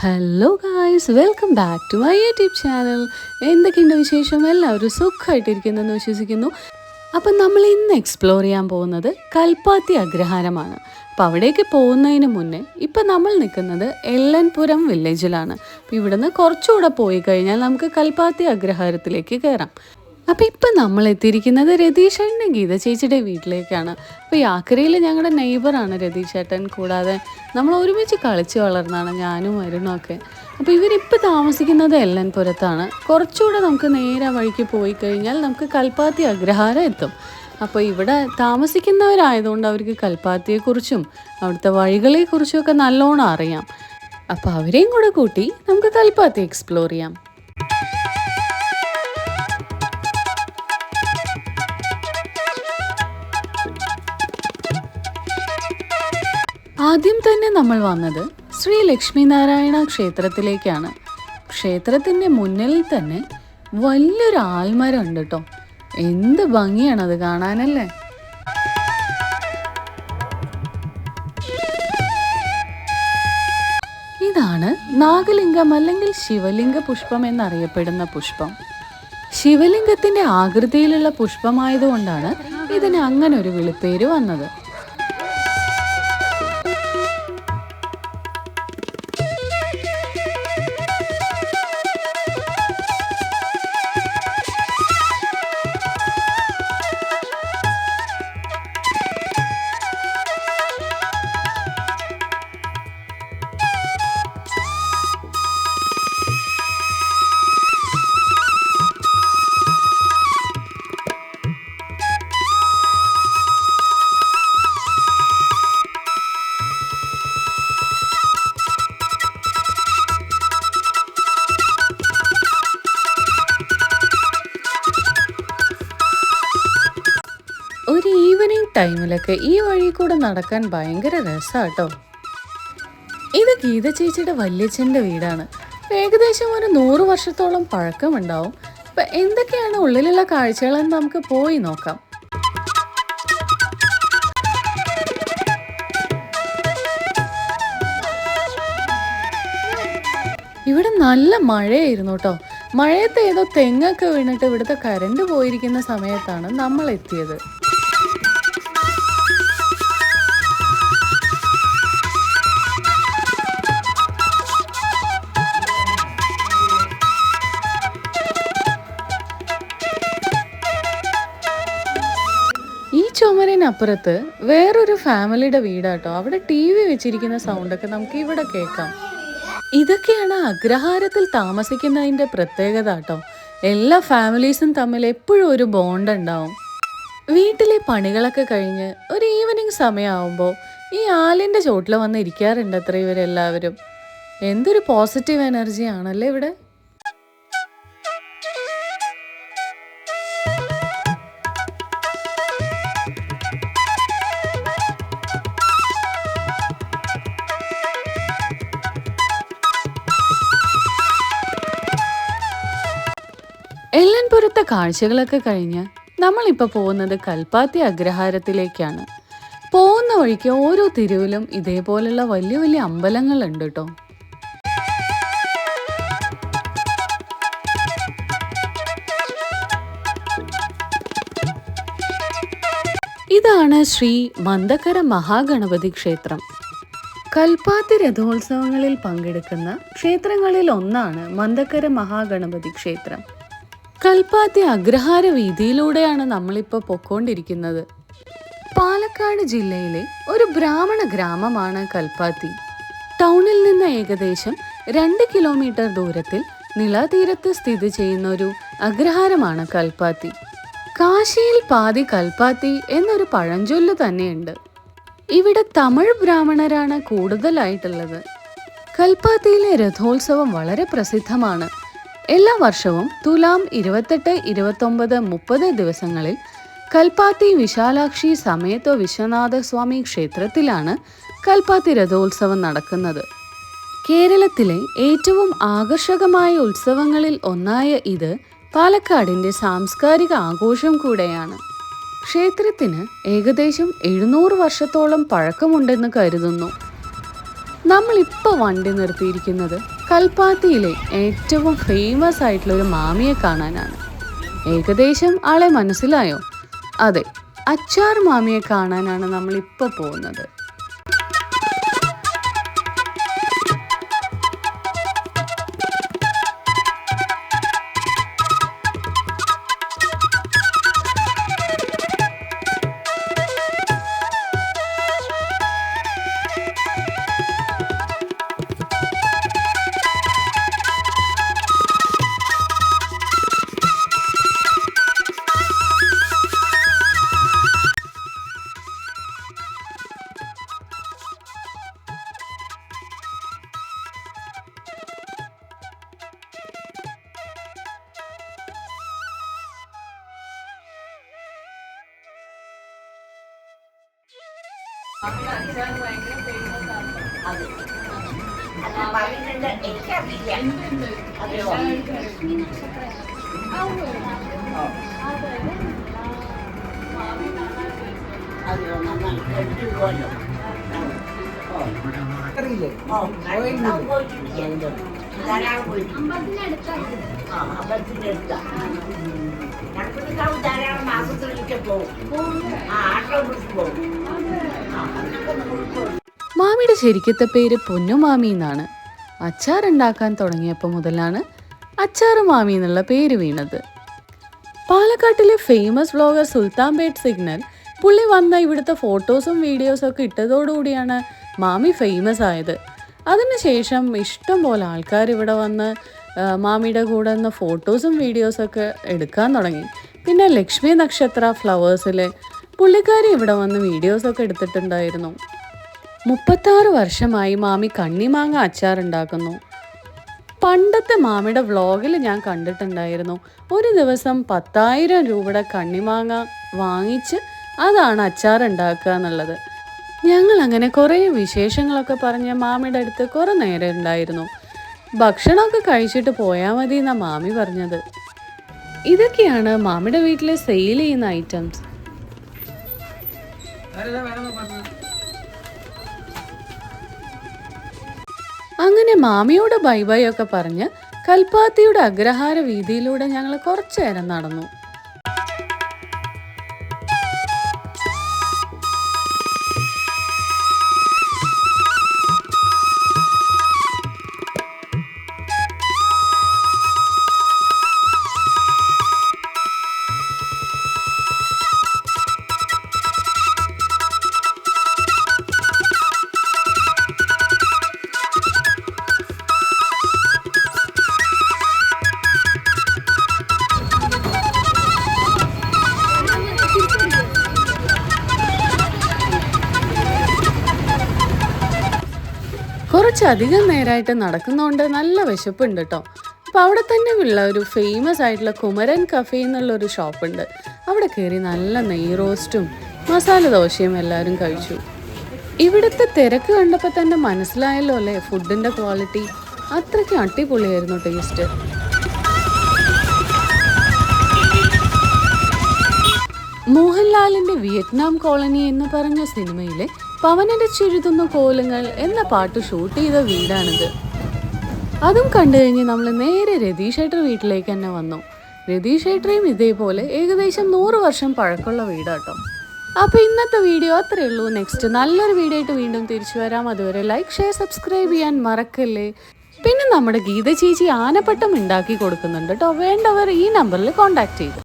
Hello guys, welcome back to my YouTube channel. എന്തൊക്കെയുണ്ട് വിശേഷം? എല്ലാവരും സുഖമായിട്ടിരിക്കുന്നെന്ന് വിശ്വസിക്കുന്നു. അപ്പം നമ്മൾ ഇന്ന് എക്സ്പ്ലോർ ചെയ്യാൻ പോകുന്നത് കൽപ്പാത്തി അഗ്രഹാരമാണ്. അപ്പോൾ അവിടേക്ക് പോകുന്നതിന് മുന്നേ ഇപ്പം നമ്മൾ നിൽക്കുന്നത് എല്ലൻപുരം വില്ലേജിലാണ്. അപ്പോൾ ഇവിടുന്ന് കുറച്ചുകൂടെ പോയി കഴിഞ്ഞാൽ നമുക്ക് കൽപ്പാത്തി അഗ്രഹാരത്തിലേക്ക് കയറാം. അപ്പോൾ ഇപ്പം നമ്മൾ എത്തിയിരിക്കുന്നത് രതീഷേട്ടൻ്റെ ഗീത ചേച്ചിയുടെ വീട്ടിലേക്കാണ്. അപ്പോൾ യാക്കരയിൽ ഞങ്ങളുടെ നെയ്ബറാണ് രതീഷേട്ടൻ. കൂടാതെ നമ്മൾ ഒരുമിച്ച് കളിച്ച് വളർന്നതാണ് ഞാനും വരുണൊക്കെ. അപ്പോൾ ഇവരിപ്പോൾ താമസിക്കുന്നത് എല്ലൻപുരത്താണ്. കുറച്ചുകൂടെ നമുക്ക് നേരെ വഴിക്ക് പോയി കഴിഞ്ഞാൽ നമുക്ക് കൽപ്പാത്തി അഗ്രഹാരം എത്തും. അപ്പോൾ ഇവിടെ താമസിക്കുന്നവരായതുകൊണ്ട് അവർക്ക് കൽപ്പാത്തിയെക്കുറിച്ചും അവിടുത്തെ വഴികളെക്കുറിച്ചും ഒക്കെ നല്ലോണം അറിയാം. അപ്പോൾ അവരെയും കൂടെ കൂട്ടി നമുക്ക് കൽപ്പാത്തി എക്സ്പ്ലോർ ചെയ്യാം. ആദ്യം തന്നെ നമ്മൾ വന്നത് ശ്രീ ലക്ഷ്മിനാരായണ ക്ഷേത്രത്തിലേക്കാണ്. ക്ഷേത്രത്തിൻ്റെ മുന്നിൽ തന്നെ വലിയൊരു ആൽമരം ഉണ്ട് കേട്ടോ. എന്ത് ഭംഗിയാണത് കാണാനല്ലേ. ഇതാണ് നാഗലിംഗം അല്ലെങ്കിൽ ശിവലിംഗ പുഷ്പം എന്നറിയപ്പെടുന്ന പുഷ്പം. ശിവലിംഗത്തിൻ്റെ ആകൃതിയിലുള്ള പുഷ്പമായതുകൊണ്ടാണ് ഇതിന് അങ്ങനെ ഒരു വിളിപ്പേര് വന്നത്. ഒരു ഈവനിങ് ടൈമിലൊക്കെ ഈ വഴി കൂടെ നടക്കാൻ ഭയങ്കര രസമാട്ടോ. ഇത് ഗീത ചേച്ചിയുടെ വല്യച്ഛൻ്റെ വീടാണ്. ഏകദേശം ഒരു 100 വർഷത്തോളം പഴക്കമുണ്ടാവും. അപ്പം എന്തൊക്കെയാണ് ഉള്ളിലുള്ള കാഴ്ചകളെന്ന് നമുക്ക് പോയി നോക്കാം. ഇവിടെ നല്ല മഴയായിരുന്നു കേട്ടോ. മഴയത്ത് ഏതോ തെങ്ങൊക്കെ വീണിട്ട് ഇവിടുത്തെ കരണ്ട് പോയിരിക്കുന്ന സമയത്താണ് നമ്മൾ എത്തിയത്. ഈ ചുമരിനപ്പുറത്ത് വേറൊരു ഫാമിലിയുടെ വീടാട്ടോ. അവിടെ TV വെച്ചിരിക്കുന്ന സൗണ്ടൊക്കെ നമുക്ക് ഇവിടെ കേൾക്കാം. ഇതൊക്കെയാണ് അഗ്രഹാരത്തിൽ താമസിക്കുന്നതിൻ്റെ പ്രത്യേകത കേട്ടോ. എല്ലാ ഫാമിലീസും തമ്മിൽ എപ്പോഴും ഒരു ബോണ്ട് ഉണ്ടാവും. വീട്ടിലെ പണികളൊക്കെ കഴിഞ്ഞ് ഒരു ഈവനിങ് സമയമാകുമ്പോൾ ഈ ആലിൻ്റെ ചോട്ടിൽ വന്ന് ഇരിക്കാറുണ്ട് അത്ര ഇവരെല്ലാവരും. എന്തൊരു പോസിറ്റീവ് എനർജി ആണല്ലേ ഇവിടെ. എല്ലൻപുരത്തെ കാഴ്ചകളൊക്കെ കഴിഞ്ഞ് നമ്മളിപ്പോൾ പോകുന്നത് കൽപ്പാത്തി അഗ്രഹാരത്തിലേക്കാണ്. പോകുന്ന വഴിക്ക് ഓരോ തെരുവിലും ഇതേപോലുള്ള വലിയ വലിയ അമ്പലങ്ങളുണ്ട് കേട്ടോ. ഇതാണ് ശ്രീ മന്ദക്കര മഹാഗണപതി ക്ഷേത്രം. കൽപ്പാത്തി രഥോത്സവങ്ങളിൽ പങ്കെടുക്കുന്ന ക്ഷേത്രങ്ങളിൽ ഒന്നാണ് മന്ദക്കര മഹാഗണപതി ക്ഷേത്രം. കൽപ്പാത്തി അഗ്രഹാര വീതിയിലൂടെയാണ് നമ്മളിപ്പോൾ പൊക്കോണ്ടിരിക്കുന്നത്. പാലക്കാട് ജില്ലയിലെ ഒരു ബ്രാഹ്മണ ഗ്രാമമാണ് കൽപ്പാത്തി. ടൗണിൽ നിന്ന് ഏകദേശം 2 കിലോമീറ്റർ ദൂരത്തിൽ നിളതീരത്ത് സ്ഥിതി ചെയ്യുന്ന ഒരു അഗ്രഹാരമാണ് കൽപ്പാത്തി. കാശിയിൽ പാതി കൽപ്പാത്തി എന്നൊരു പഴഞ്ചൊല്ല് തന്നെയുണ്ട്. ഇവിടെ തമിഴ് ബ്രാഹ്മണരാണ് കൂടുതലായിട്ടുള്ളത്. കൽപ്പാത്തിയിലെ രഥോത്സവം വളരെ പ്രസിദ്ധമാണ്. എല്ലാ വർഷവും തുലാം 28, 29, 30 ദിവസങ്ങളിൽ കൽപ്പാത്തി വിശാലാക്ഷി സമേത വിശ്വനാഥ സ്വാമി ക്ഷേത്രത്തിലാണ് കൽപ്പാത്തി രഥോത്സവം നടക്കുന്നത്. കേരളത്തിലെ ഏറ്റവും ആകർഷകമായ ഉത്സവങ്ങളിൽ ഒന്നായ ഇത് പാലക്കാടിൻ്റെ സാംസ്കാരിക ആഘോഷം കൂടെയാണ്. ക്ഷേത്രത്തിന് ഏകദേശം 700 വർഷത്തോളം പഴക്കമുണ്ടെന്ന് കരുതുന്നു. നമ്മളിപ്പോൾ വണ്ടി നിർത്തിയിരിക്കുന്നത് കൽപ്പാത്തിയിലെ ഏറ്റവും ഫേമസ് ആയിട്ടുള്ളൊരു മാമിയെ കാണാനാണ്. ഏകദേശം ആളെ മനസ്സിലായോ? അതെ, അച്ചാർ മാമിയെ കാണാനാണ് നമ്മളിപ്പോൾ പോകുന്നത്. മാമിയുടെ ശരിക്കത്തെ പേര് പൊന്നുമാമി എന്നാണ്. അച്ചാർ ഉണ്ടാക്കാൻ തുടങ്ങിയപ്പോൾ മുതലാണ് അച്ചാർ മാമി എന്നുള്ള പേര് വീണത്. പാലക്കാട്ടിലെ ഫേമസ് വ്ളോഗർ സുൽത്താൻപേട്ട് സിഗ്നൽ പുള്ളി വന്ന ഇവിടുത്തെ ഫോട്ടോസും വീഡിയോസും ഒക്കെ ഇട്ടതോടുകൂടിയാണ് മാമി ഫേമസ് ആയത്. അതിനുശേഷം ഇഷ്ടം പോലെ ആൾക്കാർ ഇവിടെ വന്ന് മാമിയുടെ കൂടെ നിന്ന് ഫോട്ടോസും വീഡിയോസൊക്കെ എടുക്കാൻ തുടങ്ങി. പിന്നെ ലക്ഷ്മി നക്ഷത്ര ഫ്ലവേഴ്സിലെ പുള്ളിക്കാരി ഇവിടെ വന്ന് വീഡിയോസൊക്കെ എടുത്തിട്ടുണ്ടായിരുന്നു. 36 വർഷമായി മാമി കണ്ണിമാങ്ങ അച്ചാർ ഉണ്ടാക്കുന്നു. പണ്ടത്തെ മാമിയുടെ വ്ളോഗിൽ ഞാൻ കണ്ടിട്ടുണ്ടായിരുന്നു, ഒരു ദിവസം 10,000 രൂപയുടെ കണ്ണിമാങ്ങ വാങ്ങിച്ച് അതാണ് അച്ചാർ ഉണ്ടാക്കുക എന്നുള്ളത്. ഞങ്ങൾ അങ്ങനെ കുറേ വിശേഷങ്ങളൊക്കെ പറഞ്ഞ് മാമിയുടെ അടുത്ത് കുറേ നേരം ഉണ്ടായിരുന്നു. ഭക്ഷണമൊക്കെ കഴിച്ചിട്ട് പോയാൽ മതി എന്നാണ് മാമി പറഞ്ഞത്. ഇതൊക്കെയാണ് മാമിയുടെ വീട്ടിൽ സെയിൽ ചെയ്യുന്ന ഐറ്റംസ്. അങ്ങനെ മാമിയോട് ബൈ ബൈ ഒക്കെ പറഞ്ഞ് കൽപ്പാത്തിയുടെ അഗ്രഹാര വീതിയിലൂടെ ഞങ്ങൾ കുറച്ചു നേരം നടന്നു. കുറച്ചധികം നേരമായിട്ട് നടക്കുന്നതുകൊണ്ട് നല്ല വിശപ്പുണ്ട് കേട്ടോ. അപ്പോൾ അവിടെ തന്നെ ഉള്ള ഒരു ഫേമസ് ആയിട്ടുള്ള കുമരൻ കഫേ എന്നുള്ളൊരു ഷോപ്പുണ്ട്. അവിടെ കയറി നല്ല നെയ് റോസ്റ്റും മസാല ദോശയും എല്ലാവരും കഴിച്ചു. ഇവിടുത്തെ തിരക്ക് കണ്ടപ്പോൾ തന്നെ മനസ്സിലായല്ലോ അല്ലേ ഫുഡിൻ്റെ ക്വാളിറ്റി. അത്രയ്ക്ക് അടിപൊളിയായിരുന്നു ടേസ്റ്റ്. മോഹൻലാലിൻ്റെ വിയറ്റ്നാം കോളനി എന്ന് പറഞ്ഞ സിനിമയിലെ പവനരച്ചെഴുതുന്ന കോലങ്ങൾ എന്ന പാട്ട് ഷൂട്ട് ചെയ്ത വീടാണിത്. അതും കണ്ടു കഴിഞ്ഞ് നമ്മൾ നേരെ രതീഷ് ഏട്ടർ വീട്ടിലേക്ക് തന്നെ വന്നു. രതീഷ് ഏട്ടറേയും ഇതേപോലെ ഏകദേശം 100 വർഷം പഴക്കമുള്ള വീടാട്ടോ. അപ്പോൾ ഇന്നത്തെ വീഡിയോ അത്രയേ ഉള്ളൂ. നെക്സ്റ്റ് നല്ലൊരു വീഡിയോ ആയിട്ട് വീണ്ടും തിരിച്ചു വരാം. അതുവരെ ലൈക്ക്, ഷെയർ, സബ്സ്ക്രൈബ് ചെയ്യാൻ മറക്കല്ലേ. പിന്നെ നമ്മുടെ ഗീത ചേച്ചി ആനപ്പട്ടം ഉണ്ടാക്കി കൊടുക്കുന്നുണ്ട് കേട്ടോ. വേണ്ടവർ ഈ നമ്പറിൽ കോൺടാക്ട് ചെയ്തു.